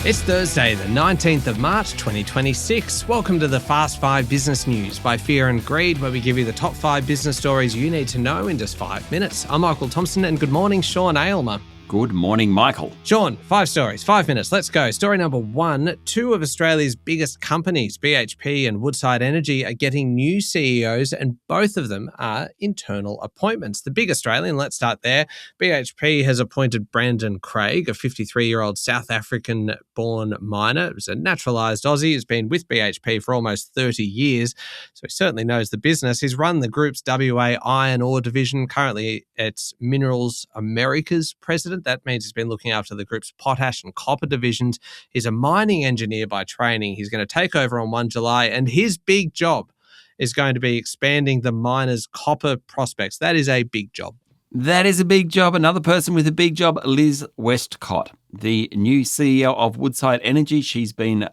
It's Thursday, the 19th of March, 2026. Welcome to the Fast 5 Business News by Fear and Greed, where we give you the top 5 business stories you need to know in just 5 minutes. I'm Michael Thompson, and good morning, Sean Aylmer. Good morning, Michael. Sean, 5 stories, 5 minutes. Let's go. Story number 1, 2 of Australia's biggest companies, BHP and Woodside Energy, are getting new CEOs, and both of them are internal appointments. The big Australian, let's start there. BHP has appointed Brandon Craig, a 53-year-old South African-born miner. He was a naturalised Aussie. He's been with BHP for almost 30 years, so he certainly knows the business. He's run the group's WA iron ore division. Currently, it's Minerals Americas president. That means he's been looking after the group's potash and copper divisions. He's a mining engineer by training. He's going to take over on 1 July, and his big job is going to be expanding the miners' copper prospects. That is a big job. That is a big job. Another person with a big job, Liz Westcott, the new CEO of Woodside Energy. She's been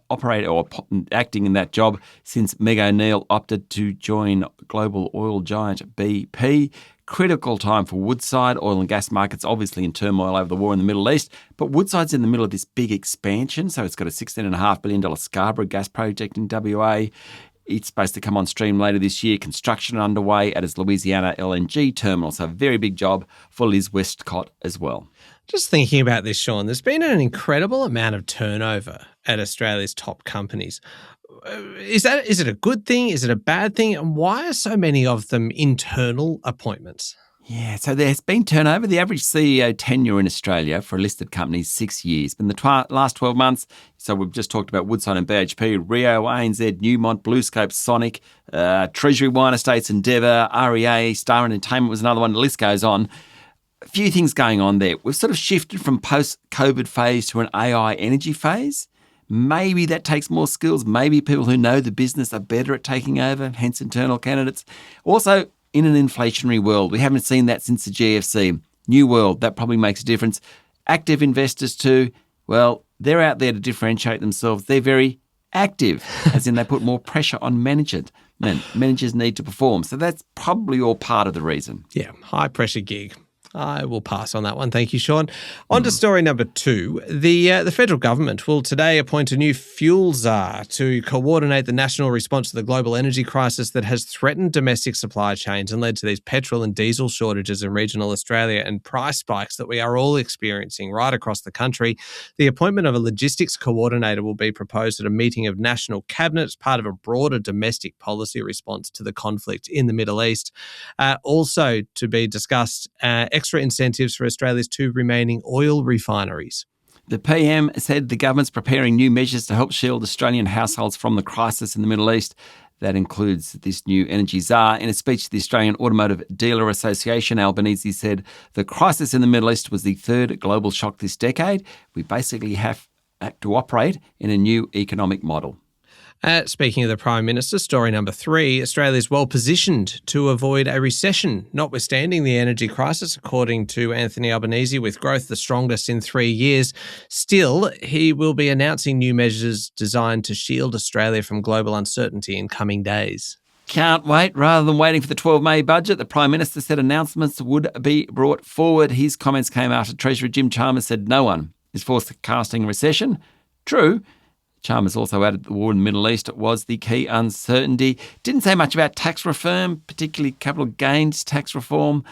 acting in that job since Meg O'Neill opted to join global oil giant BP. Critical time for Woodside. Oil and gas markets obviously in turmoil over the war in the Middle East, but Woodside's in the middle of this big expansion. So it's got a $16.5 billion Scarborough gas project in WA. It's supposed to come on stream later this year. Construction underway at its Louisiana LNG terminal. So a very big job for Liz Westcott as well. Just thinking about this, Sean, there's been an incredible amount of turnover at Australia's top companies. Is it a good thing? Is it a bad thing? And why are so many of them internal appointments? Yeah, so there's been turnover. The average CEO tenure in Australia for a listed company is 6 years. But in the last 12 months, so we've just talked about Woodside and BHP, Rio, ANZ, Newmont, BlueScope, Sonic, Treasury Wine Estates, Endeavour, REA, Star Entertainment was another one. The list goes on. A few things going on there. We've sort of shifted from post-COVID phase to an AI energy phase. Maybe that takes more skills. Maybe people who know the business are better at taking over, hence internal candidates. Also, in an inflationary world, we haven't seen that since the GFC. New world, that probably makes a difference. Active investors too, well, they're out there to differentiate themselves. They're very active, as in they put more pressure on managers. Managers need to perform. So that's probably all part of the reason. Yeah, high pressure gig. I will pass on that one. Thank you, Sean. On to story number 2. The federal government will today appoint a new fuel czar to coordinate the national response to the global energy crisis that has threatened domestic supply chains and led to these petrol and diesel shortages in regional Australia and price spikes that we are all experiencing right across the country. The appointment of a logistics coordinator will be proposed at a meeting of national cabinet as part of a broader domestic policy response to the conflict in the Middle East. Also to be discussed, extra incentives for Australia's 2 remaining oil refineries. The PM said the government's preparing new measures to help shield Australian households from the crisis in the Middle East. That includes this new energy czar. In a speech to the Australian Automotive Dealer Association, Albanese said the crisis in the Middle East was the 3rd global shock this decade. We basically have to operate in a new economic model. Speaking of the Prime Minister, story number 3, Australia is well positioned to avoid a recession, notwithstanding the energy crisis, according to Anthony Albanese, with growth the strongest in 3 years. Still, he will be announcing new measures designed to shield Australia from global uncertainty in coming days. Can't wait. Rather than waiting for the 12 May budget, the Prime Minister said announcements would be brought forward. His comments came after Treasurer Jim Chalmers said no one is forecasting a recession. True. Chalmers also added the war in the Middle East was the key uncertainty. Didn't say much about tax reform, particularly capital gains tax reform,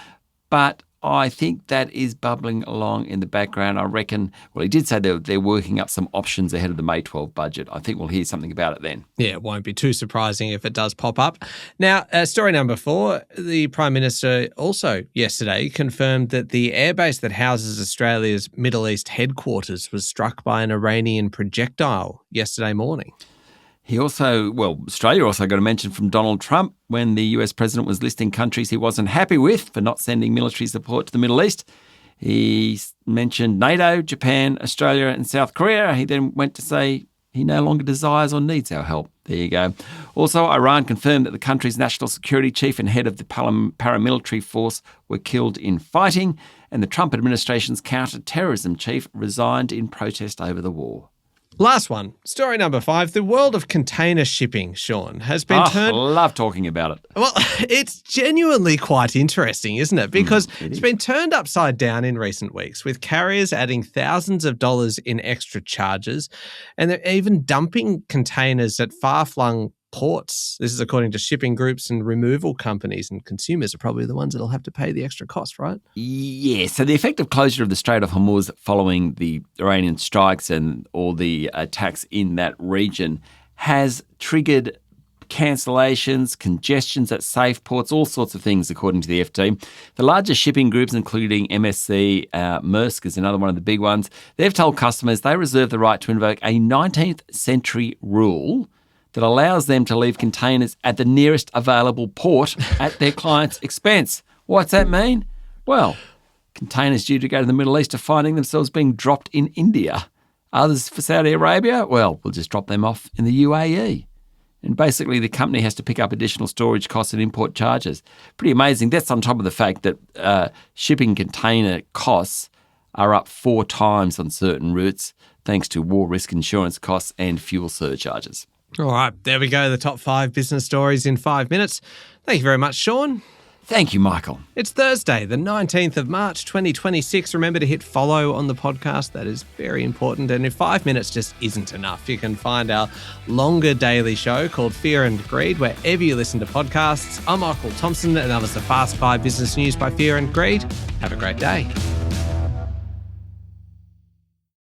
but I think that is bubbling along in the background. I reckon, well, he did say they're working up some options ahead of the May 12 budget. I think we'll hear something about it then. Yeah, it won't be too surprising if it does pop up. Now, story number 4, the Prime Minister also yesterday confirmed that the airbase that houses Australia's Middle East headquarters was struck by an Iranian projectile yesterday morning. Australia also got a mention from Donald Trump when the US president was listing countries he wasn't happy with for not sending military support to the Middle East. He mentioned NATO, Japan, Australia and South Korea. He then went to say he no longer desires or needs our help. There you go. Also, Iran confirmed that the country's national security chief and head of the paramilitary force were killed in fighting, and the Trump administration's counter-terrorism chief resigned in protest over the war. Last one, story number 5. The world of container shipping, Sean, has been I love talking about it. Well, it's genuinely quite interesting, isn't it? Because it's been turned upside down in recent weeks, with carriers adding thousands of dollars in extra charges, and they're even dumping containers at far-flung ports. This is according to shipping groups and removal companies, and consumers are probably the ones that'll have to pay the extra cost, right? Yeah, so the effective closure of the Strait of Hormuz following the Iranian strikes and all the attacks in that region has triggered cancellations, congestions at safe ports, all sorts of things, according to the FT. The largest shipping groups, including MSC, Maersk is another one of the big ones, they've told customers they reserve the right to invoke a 19th century rule that allows them to leave containers at the nearest available port at their client's expense. What's that mean? Well, containers due to go to the Middle East are finding themselves being dropped in India. Others for Saudi Arabia? Well, we'll just drop them off in the UAE. And basically the company has to pick up additional storage costs and import charges. Pretty amazing. That's on top of the fact that shipping container costs are up 4 times on certain routes thanks to war risk insurance costs and fuel surcharges. All right, there we go. The top 5 business stories in 5 minutes. Thank you very much, Sean. Thank you, Michael. It's Thursday, the 19th of March, 2026. Remember to hit follow on the podcast. That is very important. And if 5 minutes just isn't enough, you can find our longer daily show called Fear and Greed wherever you listen to podcasts. I'm Michael Thompson, and that was the Fast 5 Business News by Fear and Greed. Have a great day.